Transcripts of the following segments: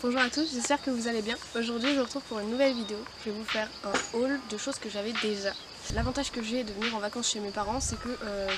Bonjour à tous, j'espère que vous allez bien. Aujourd'hui je vous retrouve pour une nouvelle vidéo. Je vais vous faire un haul de choses que j'avais déjà. L'avantage que j'ai de venir en vacances chez mes parents, c'est que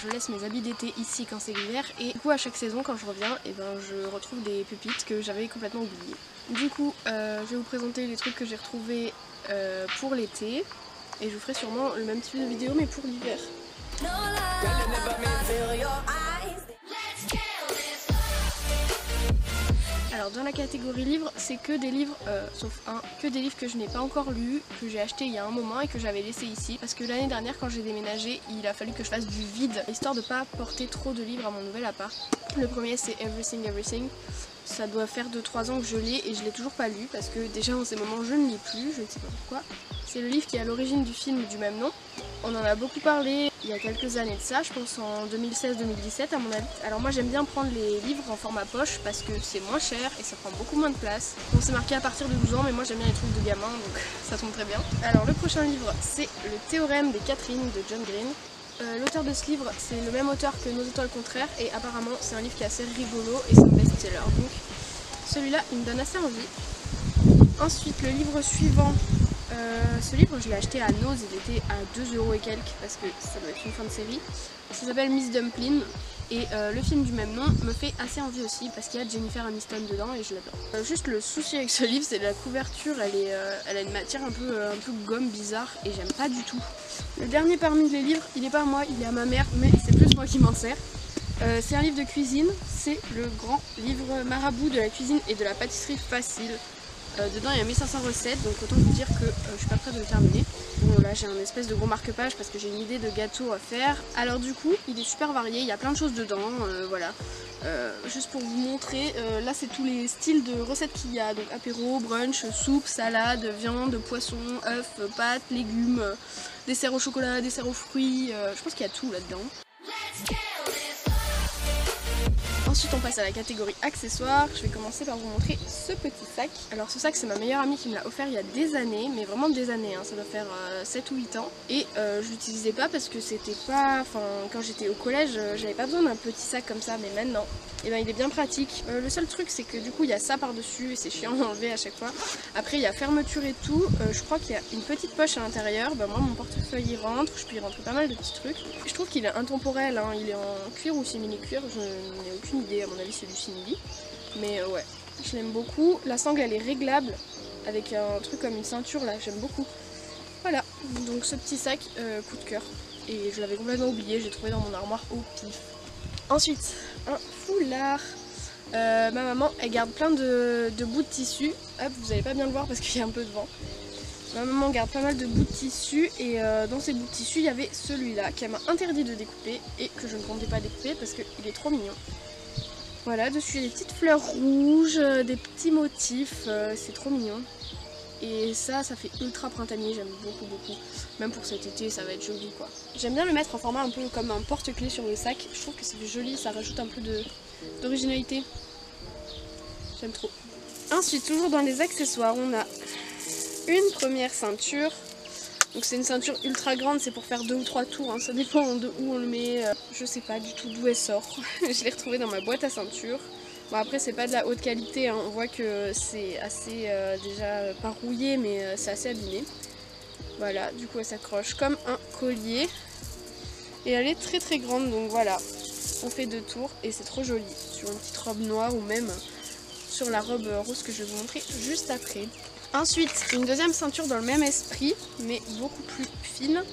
je laisse mes habits d'été ici quand c'est l'hiver. Et du coup à chaque saison quand je reviens, je retrouve des pépites que j'avais complètement oubliées. Du coup je vais vous présenter les trucs que j'ai retrouvés pour l'été. Et je vous ferai sûrement le même type de vidéo mais pour l'hiver. Alors dans la catégorie livres, c'est que des livres, sauf un, que des livres que je n'ai pas encore lus, que j'ai acheté il y a un moment et que j'avais laissé ici. Parce que l'année dernière quand j'ai déménagé, il a fallu que je fasse du vide, histoire de pas porter trop de livres à mon nouvel appart. Le premier c'est Everything Everything. Ça doit faire 2-3 ans que je l'ai et je l'ai toujours pas lu parce que déjà en ces moments je ne lis plus, je ne sais pas pourquoi. C'est le livre qui est à l'origine du film du même nom. On en a beaucoup parlé il y a quelques années de ça, je pense en 2016-2017 à mon avis. Alors moi j'aime bien prendre les livres en format poche parce que c'est moins cher et ça prend beaucoup moins de place. Bon c'est marqué à partir de 12 ans mais moi j'aime bien les trucs de gamin donc ça tombe très bien. Alors le prochain livre c'est Le Théorème des Catherine de John Green. L'auteur de ce livre c'est le même auteur que Nos étoiles contraires et apparemment c'est un livre qui est assez rigolo et c'est un best-seller. Donc celui-là il me donne assez envie. Ensuite le livre suivant. Ce livre je l'ai acheté à Nose, il était à 2 € et quelques parce que ça doit être une fin de série. Ça s'appelle Miss Dumpling et le film du même nom me fait assez envie aussi parce qu'il y a Jennifer Aniston dedans et je l'adore. Juste le souci avec ce livre c'est la couverture, elle a une matière un peu gomme bizarre et j'aime pas du tout. Le dernier parmi les livres, il est pas à moi, il est à ma mère mais c'est plus moi qui m'en sers. C'est un livre de cuisine, c'est le grand livre marabout de la cuisine et de la pâtisserie facile. Dedans il y a 1500 recettes donc autant vous dire que je suis pas prête de le terminer. Bon là j'ai un espèce de gros marque-page parce que j'ai une idée de gâteau à faire. Alors du coup il est super varié, il y a plein de choses dedans, voilà. Juste pour vous montrer, là c'est tous les styles de recettes qu'il y a. Donc apéro, brunch, soupe, salade, viande, poisson, œufs, pâtes, légumes, dessert au chocolat, dessert aux fruits, je pense qu'il y a tout là-dedans. Ensuite on passe à la catégorie accessoires. Je vais commencer par vous montrer ce petit sac. Alors ce sac c'est ma meilleure amie qui me l'a offert il y a des années, mais vraiment des années, hein. Ça doit faire 7 ou 8 ans. Et je l'utilisais pas parce que c'était pas... Enfin quand j'étais au collège j'avais pas besoin d'un petit sac comme ça, mais maintenant et il est bien pratique. Le seul truc c'est que du coup il y a ça par dessus et c'est chiant à enlever à chaque fois. Après il y a fermeture et tout, je crois qu'il y a une petite poche à l'intérieur. Moi mon portefeuille y rentre, je peux y rentrer pas mal de petits trucs. Je trouve qu'il est intemporel, hein. Il est en cuir ou simili-cuir, je n'ai aucune idée, à mon avis c'est du simili. Mais ouais, je l'aime beaucoup. La sangle elle est réglable avec un truc comme une ceinture là, j'aime beaucoup. Voilà, donc ce petit sac, coup de cœur. Et je l'avais complètement oublié, j'ai trouvé dans mon armoire au pif. Ensuite, un foulard. Ma maman elle garde plein de bouts de tissu. Hop, vous allez pas bien le voir parce qu'il y a un peu de vent. Ma maman garde pas mal de bouts de tissu et dans ces bouts de tissu il y avait celui-là qu'elle m'a interdit de découper et que je ne comptais pas découper parce qu'il est trop mignon. Voilà, dessus il y a des petites fleurs rouges, des petits motifs, c'est trop mignon. Et ça fait ultra printanier, j'aime beaucoup. Même pour cet été ça va être joli quoi. J'aime bien le mettre en format un peu comme un porte-clés sur le sac. Je trouve que c'est joli, ça rajoute un peu d'originalité. J'aime trop. Ensuite, toujours dans les accessoires, on a une première ceinture. Donc c'est une ceinture ultra grande, c'est pour faire 2 ou 3 tours, hein. Ça dépend de où on le met. Je sais pas du tout d'où elle sort. Je l'ai retrouvée dans ma boîte à ceinture. Bon après c'est pas de la haute qualité, hein. On voit que c'est assez déjà pas rouillé mais c'est assez abîmé. Voilà, du coup elle s'accroche comme un collier. Et elle est très grande donc voilà. On fait 2 tours et c'est trop joli. Sur une petite robe noire ou même sur la robe rose que je vais vous montrer juste après. Ensuite, une deuxième ceinture dans le même esprit, mais beaucoup plus fine.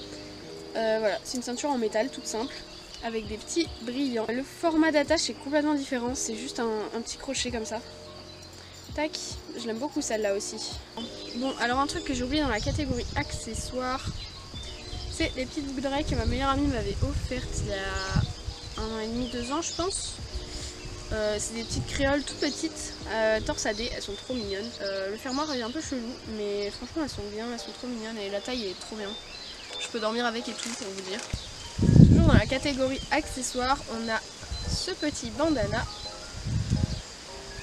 Voilà, c'est une ceinture en métal toute simple, avec des petits brillants. Le format d'attache est complètement différent, c'est juste un petit crochet comme ça. Tac, je l'aime beaucoup celle-là aussi. Bon, alors un truc que j'ai oublié dans la catégorie accessoires, c'est les petites boucles d'oreilles que ma meilleure amie m'avait offertes il y a 1 an et demi, 2 ans je pense. C'est des petites créoles tout petites, torsadées, elles sont trop mignonnes. Le fermoir est un peu chelou, mais franchement elles sont bien, elles sont trop mignonnes et la taille est trop bien. Je peux dormir avec et tout pour vous dire. Toujours dans la catégorie accessoires, on a ce petit bandana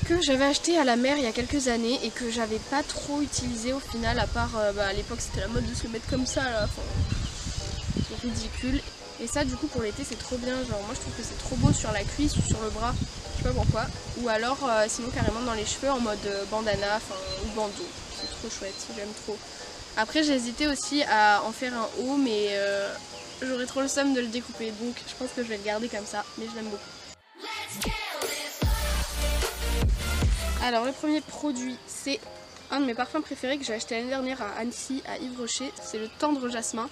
que j'avais acheté à la mer il y a quelques années et que j'avais pas trop utilisé au final, à part à l'époque c'était la mode de se le mettre comme ça là, enfin, c'est ridicule. Et ça du coup pour l'été c'est trop bien, genre moi je trouve que c'est trop beau sur la cuisse ou sur le bras, je sais pas pourquoi. Ou alors sinon carrément dans les cheveux en mode bandana ou bandeau, c'est trop chouette, j'aime trop. Après j'ai hésité aussi à en faire un haut mais j'aurais trop le seum de le découper, donc je pense que je vais le garder comme ça, mais je l'aime beaucoup. Alors le premier produit c'est un de mes parfums préférés que j'ai acheté l'année dernière à Annecy, à Yves Rocher, c'est le Tendre Jasmin.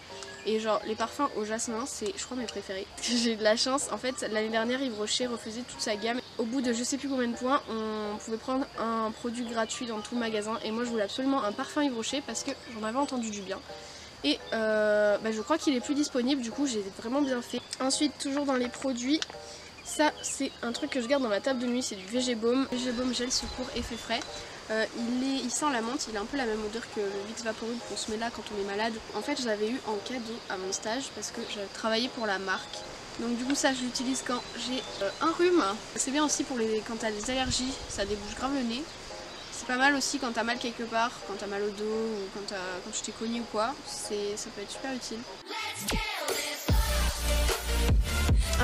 Et genre les parfums au jasmin c'est je crois mes préférés. J'ai eu de la chance, en fait l'année dernière Yves Rocher refaisait toute sa gamme. Au bout de je sais plus combien de points on pouvait prendre un produit gratuit dans tout le magasin. Et moi je voulais absolument un parfum Yves Rocher parce que j'en avais entendu du bien. Et je crois qu'il est plus disponible, du coup j'ai vraiment bien fait. Ensuite toujours dans les produits, ça c'est un truc que je garde dans ma table de nuit, c'est du VG Baume. VG Baume gel secours effet frais. Il sent la menthe, il a un peu la même odeur que le Vicks Vaporub qu'on se met là quand on est malade. En fait je l'avais eu en cadeau à mon stage parce que j'avais travaillé pour la marque. Donc du coup ça je l'utilise quand j'ai un rhume. C'est bien aussi pour quand t'as des allergies, ça débouche grave le nez. C'est pas mal aussi quand t'as mal quelque part, quand t'as mal au dos ou quand tu t'es cogné ou quoi. Ça peut être super utile.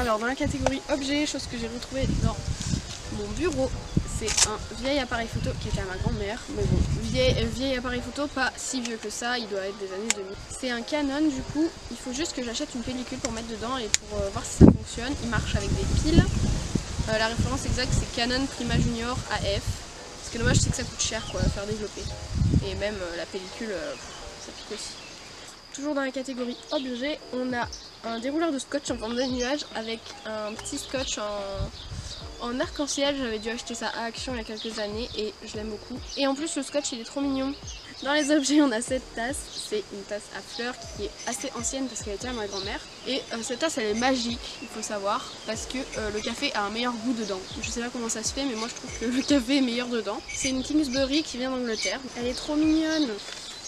Alors dans la catégorie objet, chose que j'ai retrouvée dans mon bureau, c'est un vieil appareil photo qui était à ma grand-mère. Mais bon, vieil appareil photo, pas si vieux que ça, il doit être des années 2000. C'est un Canon, du coup, il faut juste que j'achète une pellicule pour mettre dedans et pour voir si ça fonctionne. Il marche avec des piles. La référence exacte c'est Canon Prima Junior AF. Ce qui est dommage c'est que ça coûte cher quoi à faire développer. Et même la pellicule, ça pique aussi. Toujours dans la catégorie objet, on a un dérouleur de scotch en forme de nuage avec un petit scotch en arc-en-ciel. J'avais dû acheter ça à Action il y a quelques années et je l'aime beaucoup. Et en plus le scotch il est trop mignon. Dans les objets on a cette tasse, c'est une tasse à fleurs qui est assez ancienne parce qu'elle était à ma grand-mère. Et cette tasse elle est magique, il faut savoir, parce que le café a un meilleur goût dedans. Je sais pas comment ça se fait mais moi je trouve que le café est meilleur dedans. C'est une Kingsbury qui vient d'Angleterre, elle est trop mignonne.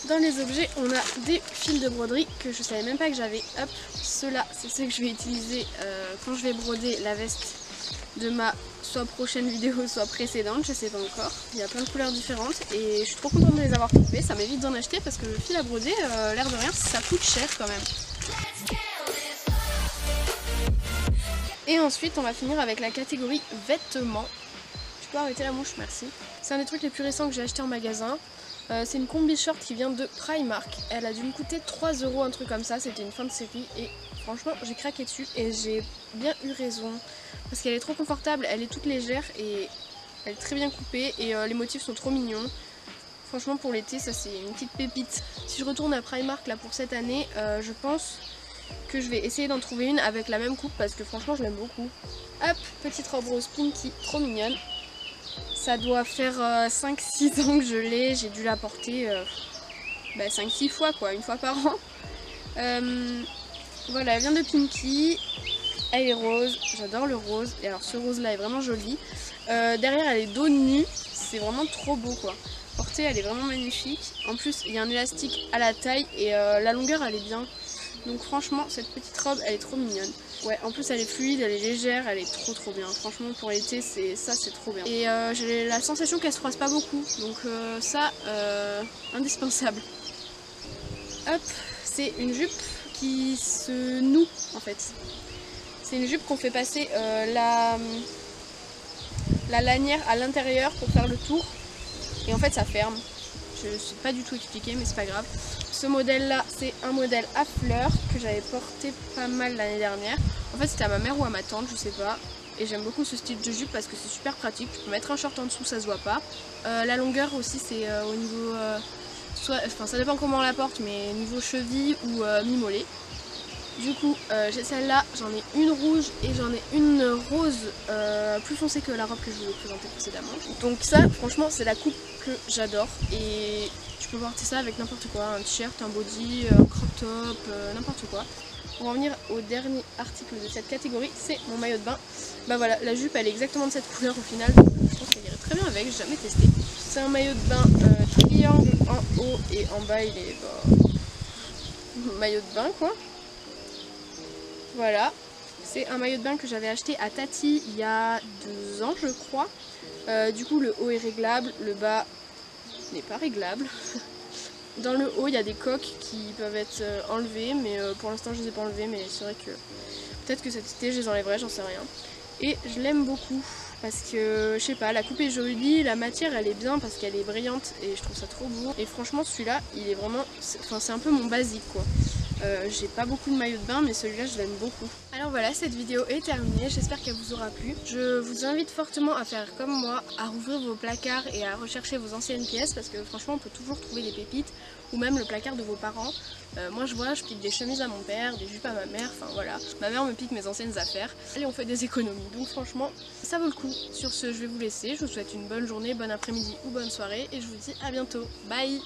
Dans les objets, on a des fils de broderie que je savais même pas que j'avais. Hop, ceux-là, c'est ceux que je vais utiliser quand je vais broder la veste de ma soit prochaine vidéo, soit précédente, je sais pas encore. Il y a plein de couleurs différentes et je suis trop contente de les avoir trouvées. Ça m'évite d'en acheter parce que le fil à broder, l'air de rien, ça coûte cher quand même. Et ensuite, on va finir avec la catégorie vêtements. Tu peux arrêter la mouche, merci. C'est un des trucs les plus récents que j'ai acheté en magasin. C'est une combi short qui vient de Primark. Elle a dû me coûter 3 €, un truc comme ça. C'était une fin de série et franchement j'ai craqué dessus et j'ai bien eu raison. Parce qu'elle est trop confortable, elle est toute légère et elle est très bien coupée et les motifs sont trop mignons. Franchement pour l'été ça c'est une petite pépite. Si je retourne à Primark là pour cette année, je pense que je vais essayer d'en trouver une avec la même coupe parce que franchement je l'aime beaucoup. Hop, petite robe rose Pinky, trop mignonne. Ça doit faire 5-6 ans que je l'ai, j'ai dû la porter 5-6 fois quoi, une fois par an. Voilà, elle vient de Pinky, elle est rose, j'adore le rose, et alors ce rose là est vraiment joli. Derrière elle est dos nu, c'est vraiment trop beau quoi. Portée elle est vraiment magnifique, en plus il y a un élastique à la taille et la longueur elle est bien. Donc franchement cette petite robe elle est trop mignonne. Ouais, en plus elle est fluide, elle est légère, elle est trop bien. Franchement pour l'été c'est trop bien. Et j'ai la sensation qu'elle se froisse pas beaucoup. Donc indispensable. Hop, c'est une jupe qui se noue en fait. C'est une jupe qu'on fait passer la lanière à l'intérieur pour faire le tour. Et en fait ça ferme. Je ne sais pas du tout expliquer mais c'est pas grave. Ce modèle là c'est un modèle à fleurs que j'avais porté pas mal l'année dernière. En fait c'était à ma mère ou à ma tante, je sais pas. Et j'aime beaucoup ce style de jupe parce que c'est super pratique. Tu peux mettre un short en dessous, ça se voit pas. La longueur aussi c'est au niveau... ça dépend comment on la porte mais niveau cheville ou mi-mollet. Du coup j'ai celle-là, j'en ai une rouge et j'en ai une rose plus foncée que la robe que je vous ai présentée précédemment. Donc ça franchement c'est la coupe que j'adore et tu peux porter ça avec n'importe quoi, un t-shirt, un body, un crop top, n'importe quoi. Pour en venir au dernier article de cette catégorie, c'est mon maillot de bain. Bah voilà, la jupe elle est exactement de cette couleur au final, donc je pense qu'elle irait très bien avec, j'ai jamais testé. C'est un maillot de bain triangle en haut et en bas il est maillot de bain quoi. Voilà, c'est un maillot de bain que j'avais acheté à Tati il y a 2 ans je crois. Du coup le haut est réglable, le bas n'est pas réglable. Dans le haut, il y a des coques qui peuvent être enlevées, mais pour l'instant je les ai pas enlevées, mais c'est vrai que peut-être que cet été je les enlèverai, j'en sais rien. Et je l'aime beaucoup parce que, je sais pas, la coupe est jolie, la matière elle est bien parce qu'elle est brillante et je trouve ça trop beau. Et franchement celui-là, il est vraiment, c'est un peu mon basique quoi. J'ai pas beaucoup de maillots de bain, mais celui-là je l'aime beaucoup. Alors voilà, cette vidéo est terminée, j'espère qu'elle vous aura plu. Je vous invite fortement à faire comme moi, à rouvrir vos placards et à rechercher vos anciennes pièces parce que franchement on peut toujours trouver des pépites ou même le placard de vos parents. Moi je vois, je pique des chemises à mon père, des jupes à ma mère, enfin voilà. Ma mère me pique mes anciennes affaires et on fait des économies. Donc franchement, ça vaut le coup. Sur ce, je vais vous laisser. Je vous souhaite une bonne journée, bon après-midi ou bonne soirée et je vous dis à bientôt. Bye!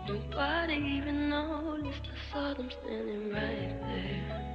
Nobody even noticed I saw them standing right there.